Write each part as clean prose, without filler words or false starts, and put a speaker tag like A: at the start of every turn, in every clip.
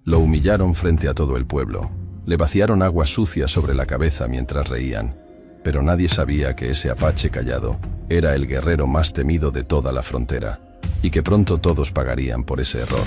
A: Lo humillaron frente a todo el pueblo. Le vaciaron agua sucia sobre la cabeza mientras reían. Pero nadie sabía que ese apache callado era el guerrero más temido de toda la frontera, y que pronto todos pagarían por ese error.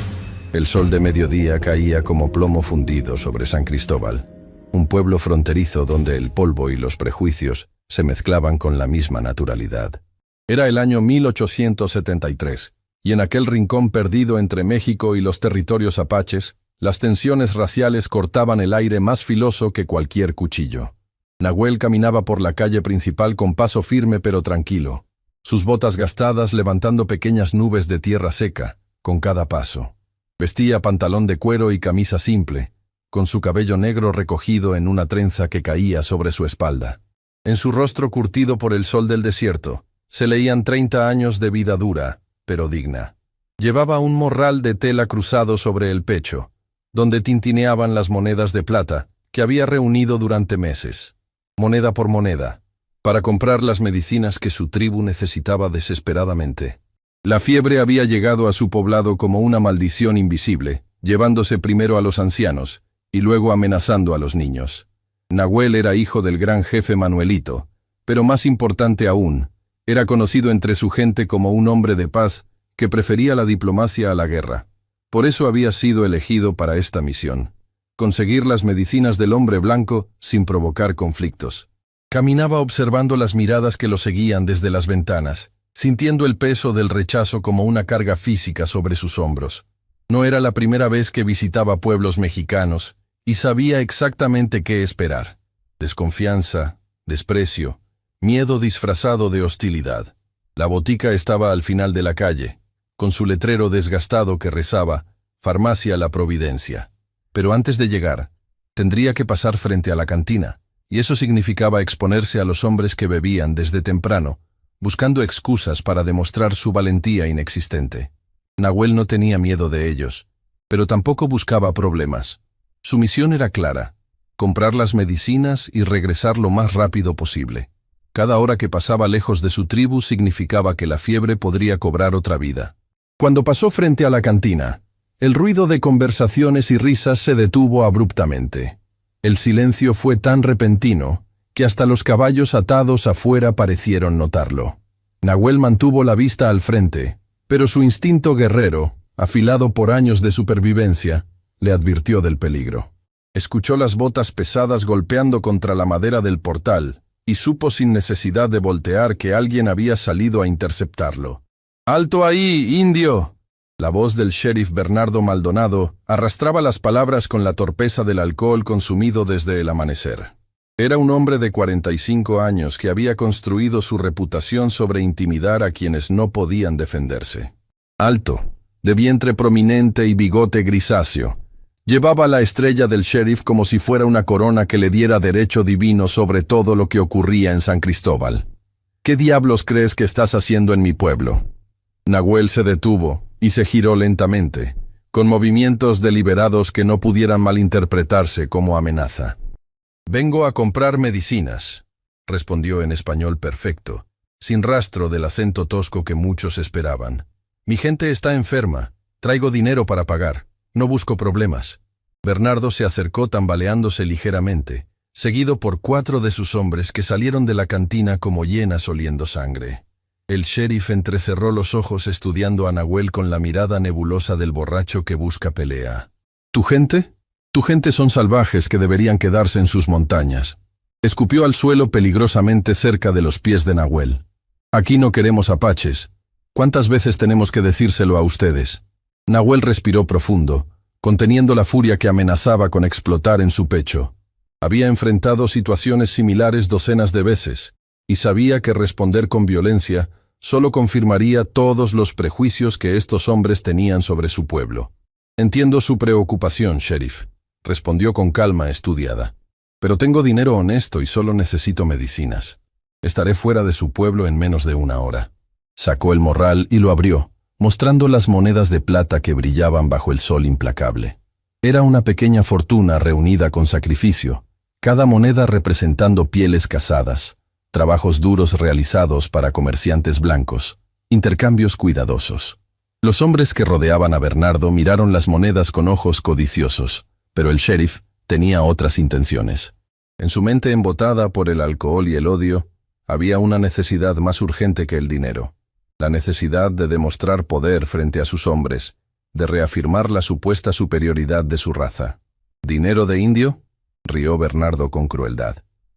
A: El sol de mediodía caía como plomo fundido sobre San Cristóbal, un pueblo fronterizo donde el polvo y los prejuicios se mezclaban con la misma naturalidad. Era el año 1873, y en aquel rincón perdido entre México y los territorios apaches, las tensiones raciales cortaban el aire más filoso que cualquier cuchillo. Nahuel caminaba por la calle principal con paso firme pero tranquilo, sus botas gastadas levantando pequeñas nubes de tierra seca con cada paso. Vestía pantalón de cuero y camisa simple, con su cabello negro recogido en una trenza que caía sobre su espalda. En su rostro curtido por el sol del desierto, se leían 30 años de vida dura, pero digna. Llevaba un morral de tela cruzado sobre el pecho, donde tintineaban las monedas de plata que había reunido durante meses, moneda por moneda, para comprar las medicinas que su tribu necesitaba desesperadamente. La fiebre había llegado a su poblado como una maldición invisible, llevándose primero a los ancianos y luego amenazando a los niños. Nahuel era hijo del gran jefe Manuelito, pero más importante aún, era conocido entre su gente como un hombre de paz que prefería la diplomacia a la guerra. Por eso había sido elegido para esta misión: conseguir las medicinas del hombre blanco sin provocar conflictos. Caminaba observando las miradas que lo seguían desde las ventanas, sintiendo el peso del rechazo como una carga física sobre sus hombros. No era la primera vez que visitaba pueblos mexicanos, y sabía exactamente qué esperar: desconfianza, desprecio, miedo disfrazado de hostilidad. La botica estaba al final de la calle, con su letrero desgastado que rezaba «Farmacia La Providencia». Pero antes de llegar, tendría que pasar frente a la cantina, y eso significaba exponerse a los hombres que bebían desde temprano, buscando excusas para demostrar su valentía inexistente. Nahuel no tenía miedo de ellos, pero tampoco buscaba problemas. Su misión era clara: comprar las medicinas y regresar lo más rápido posible. Cada hora que pasaba lejos de su tribu significaba que la fiebre podría cobrar otra vida. Cuando pasó frente a la cantina, el ruido de conversaciones y risas se detuvo abruptamente. El silencio fue tan repentino que hasta los caballos atados afuera parecieron notarlo. Nahuel mantuvo la vista al frente, pero su instinto guerrero, afilado por años de supervivencia, le advirtió del peligro. Escuchó las botas pesadas golpeando contra la madera del portal y supo sin necesidad de voltear que alguien había salido a interceptarlo. «¡Alto ahí, indio!». La voz del sheriff Bernardo Maldonado arrastraba las palabras con la torpeza del alcohol consumido desde el amanecer. Era un hombre de 45 años que había construido su reputación sobre intimidar a quienes no podían defenderse. Alto, de vientre prominente y bigote grisáceo, llevaba la estrella del sheriff como si fuera una corona que le diera derecho divino sobre todo lo que ocurría en San Cristóbal. «¿Qué diablos crees que estás haciendo en mi pueblo?». Nahuel se detuvo y se giró lentamente, con movimientos deliberados que no pudieran malinterpretarse como amenaza. «Vengo a comprar medicinas», respondió en español perfecto, sin rastro del acento tosco que muchos esperaban. «Mi gente está enferma, traigo dinero para pagar, no busco problemas». Bernardo se acercó tambaleándose ligeramente, seguido por 4 de sus hombres que salieron de la cantina como hienas oliendo sangre. El sheriff entrecerró los ojos estudiando a Nahuel con la mirada nebulosa del borracho que busca pelea. «¿Tu gente? Tu gente son salvajes que deberían quedarse en sus montañas». Escupió al suelo peligrosamente cerca de los pies de Nahuel. «Aquí no queremos apaches. ¿Cuántas veces tenemos que decírselo a ustedes?». Nahuel respiró profundo, conteniendo la furia que amenazaba con explotar en su pecho. Había enfrentado situaciones similares docenas de veces, y sabía que responder con violencia solo confirmaría todos los prejuicios que estos hombres tenían sobre su pueblo. «Entiendo su preocupación, sheriff», respondió con calma estudiada. «Pero tengo dinero honesto y solo necesito medicinas. Estaré fuera de su pueblo en menos de 1 hora». Sacó el morral y lo abrió, mostrando las monedas de plata que brillaban bajo el sol implacable. Era una pequeña fortuna reunida con sacrificio, cada moneda representando pieles cazadas, trabajos duros realizados para comerciantes blancos, intercambios cuidadosos. Los hombres que rodeaban a Bernardo miraron las monedas con ojos codiciosos, pero el sheriff tenía otras intenciones. En su mente embotada por el alcohol y el odio, había una necesidad más urgente que el dinero, la necesidad de demostrar poder frente a sus hombres, de reafirmar la supuesta superioridad de su raza. ¿Dinero de indio?, rió Bernardo con crueldad.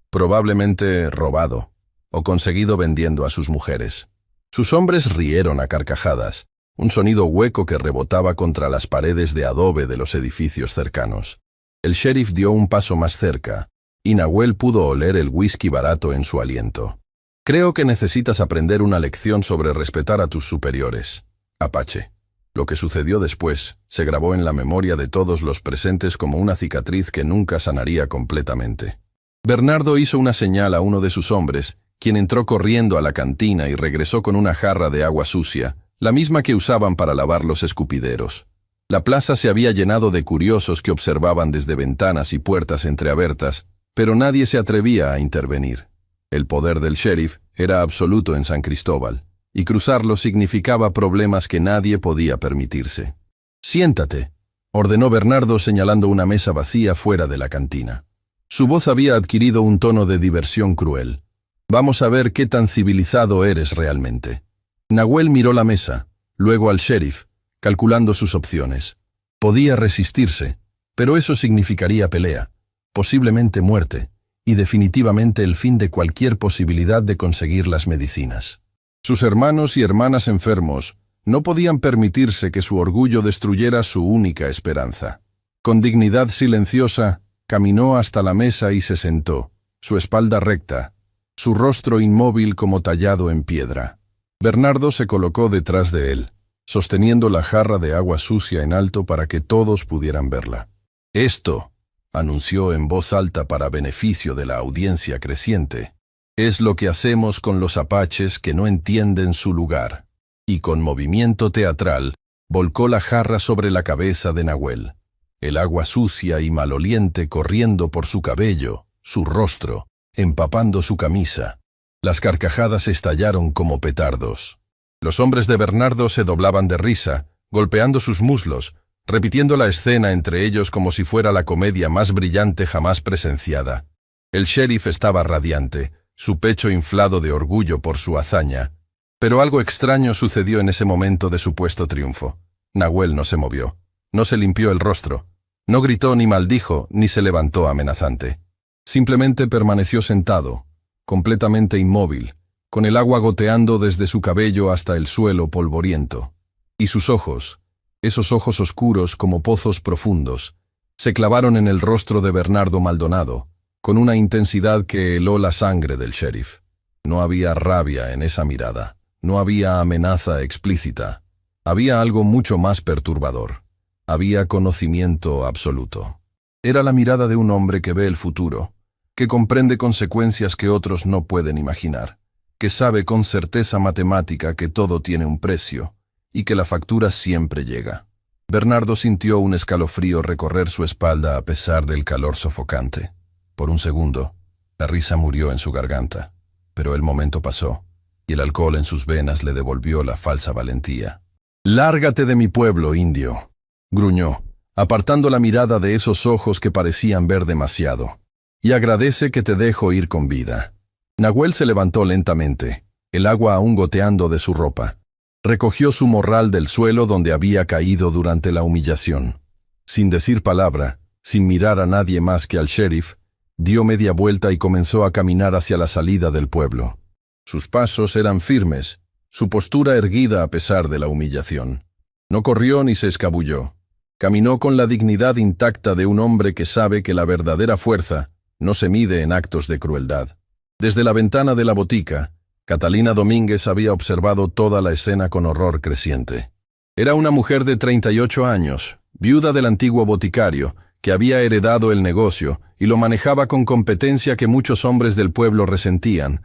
A: Probablemente robado, o conseguido vendiendo a sus mujeres. Sus hombres rieron a carcajadas, un sonido hueco que rebotaba contra las paredes de adobe de los edificios cercanos. El sheriff dio un paso más cerca, y Nahuel pudo oler el whisky barato en su aliento. Creo que necesitas aprender una lección sobre respetar a tus superiores, Apache. Lo que sucedió después se grabó en la memoria de todos los presentes como una cicatriz que nunca sanaría completamente. Bernardo hizo una señal a uno de sus hombres, quien entró corriendo a la cantina y regresó con una jarra de agua sucia, la misma que usaban para lavar los escupideros. La plaza se había llenado de curiosos que observaban desde ventanas y puertas entreabiertas, pero nadie se atrevía a intervenir. El poder del sheriff era absoluto en San Cristóbal, y cruzarlo significaba problemas que nadie podía permitirse. «Siéntate», ordenó Bernardo señalando una mesa vacía fuera de la cantina. Su voz había adquirido un tono de diversión cruel. «Vamos a ver qué tan civilizado eres realmente». Nahuel miró la mesa, luego al sheriff, calculando sus opciones. Podía resistirse, pero eso significaría pelea, posiblemente muerte, y definitivamente el fin de cualquier posibilidad de conseguir las medicinas. Sus hermanos y hermanas enfermos no podían permitirse que su orgullo destruyera su única esperanza. Con dignidad silenciosa, caminó hasta la mesa y se sentó, su espalda recta, su rostro inmóvil como tallado en piedra. Bernardo se colocó detrás de él, sosteniendo la jarra de agua sucia en alto para que todos pudieran verla. «Esto», anunció en voz alta para beneficio de la audiencia creciente, «es lo que hacemos con los apaches que no entienden su lugar». Y con movimiento teatral, volcó la jarra sobre la cabeza de Nahuel, el agua sucia y maloliente corriendo por su cabello, su rostro, empapando su camisa. Las carcajadas estallaron como petardos. Los hombres de Bernardo se doblaban de risa, golpeando sus muslos, repitiendo la escena entre ellos como si fuera la comedia más brillante jamás presenciada. El sheriff estaba radiante, su pecho inflado de orgullo por su hazaña. Pero algo extraño sucedió en ese momento de supuesto triunfo. Nahuel no se movió, no se limpió el rostro, no gritó ni maldijo ni se levantó amenazante. Simplemente permaneció sentado, completamente inmóvil, con el agua goteando desde su cabello hasta el suelo polvoriento. Y sus ojos, esos ojos oscuros como pozos profundos, se clavaron en el rostro de Bernardo Maldonado, con una intensidad que heló la sangre del sheriff. No había rabia en esa mirada, no había amenaza explícita, había algo mucho más perturbador. Había conocimiento absoluto. Era la mirada de un hombre que ve el futuro, que comprende consecuencias que otros no pueden imaginar, que sabe con certeza matemática que todo tiene un precio y que la factura siempre llega. Bernardo sintió un escalofrío recorrer su espalda a pesar del calor sofocante. Por un segundo, la risa murió en su garganta, pero el momento pasó, y el alcohol en sus venas le devolvió la falsa valentía. «Lárgate de mi pueblo, indio», gruñó, apartando la mirada de esos ojos que parecían ver demasiado. «Y agradece que te dejo ir con vida». Nahuel se levantó lentamente, el agua aún goteando de su ropa. Recogió su morral del suelo donde había caído durante la humillación. Sin decir palabra, sin mirar a nadie más que al sheriff, dio media vuelta y comenzó a caminar hacia la salida del pueblo. Sus pasos eran firmes, su postura erguida a pesar de la humillación. No corrió ni se escabulló. Caminó con la dignidad intacta de un hombre que sabe que la verdadera fuerza no se mide en actos de crueldad. Desde la ventana de la botica, Catalina Domínguez había observado toda la escena con horror creciente. Era una mujer de 38 años, viuda del antiguo boticario, que había heredado el negocio y lo manejaba con competencia que muchos hombres del pueblo resentían.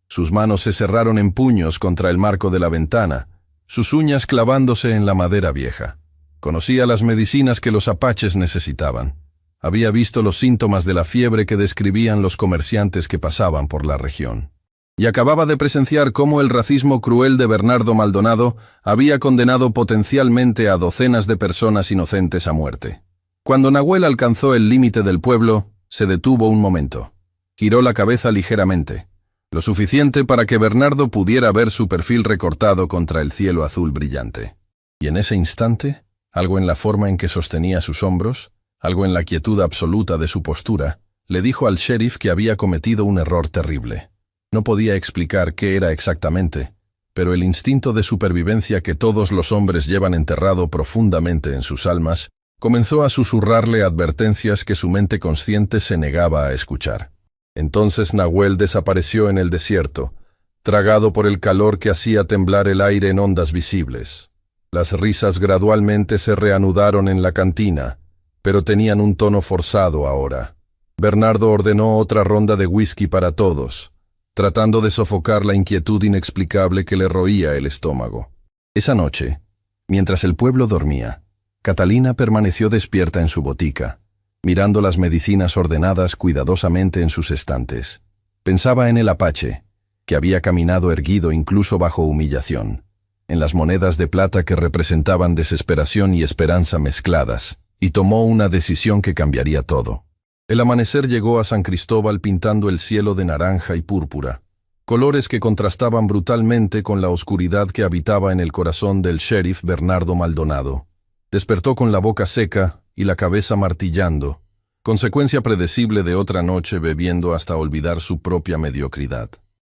A: Sus manos se cerraron en puños contra el marco de la ventana, sus uñas clavándose en la madera vieja. Conocía las medicinas que los apaches necesitaban. Había visto los síntomas de la fiebre que describían los comerciantes que pasaban por la región. y acababa de presenciar cómo el racismo cruel de Bernardo Maldonado había condenado potencialmente a docenas de personas inocentes a muerte. Cuando Nahuel alcanzó el límite del pueblo, se detuvo un momento. Giró la cabeza ligeramente, lo suficiente para que Bernardo pudiera ver su perfil recortado contra el cielo azul brillante. Y en ese instante, algo en la forma en que sostenía sus hombros, algo en la quietud absoluta de su postura, le dijo al sheriff que había cometido un error terrible. No podía explicar qué era exactamente, pero el instinto de supervivencia que todos los hombres llevan enterrado profundamente en sus almas comenzó a susurrarle advertencias que su mente consciente se negaba a escuchar. Entonces Nahuel desapareció en el desierto, tragado por el calor que hacía temblar el aire en ondas visibles. Las risas gradualmente se reanudaron en la cantina, pero tenían un tono forzado ahora. Bernardo ordenó otra ronda de whisky para todos, tratando de sofocar la inquietud inexplicable que le roía el estómago. Esa noche, mientras el pueblo dormía, Catalina permaneció despierta en su botica, mirando las medicinas ordenadas cuidadosamente en sus estantes. Pensaba en el apache, que había caminado erguido incluso bajo humillación, en las monedas de plata que representaban desesperación y esperanza mezcladas, y tomó una decisión que cambiaría todo. El amanecer llegó a San Cristóbal pintando el cielo de naranja y púrpura, colores que contrastaban brutalmente con la oscuridad que habitaba en el corazón del sheriff Bernardo Maldonado. Despertó con la boca seca y la cabeza martillando, consecuencia predecible de otra noche bebiendo hasta olvidar su propia mediocridad.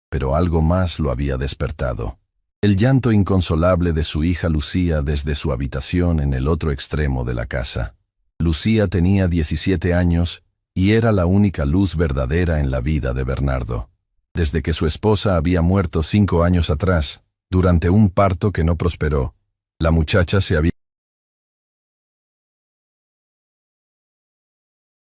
A: Pero algo más lo había despertado. El llanto inconsolable de su hija Lucía desde su habitación en el otro extremo de la casa. Lucía tenía 17 años y era la única luz verdadera en la vida de Bernardo. Desde que su esposa había muerto 5 años atrás, durante un parto que no prosperó, la muchacha se había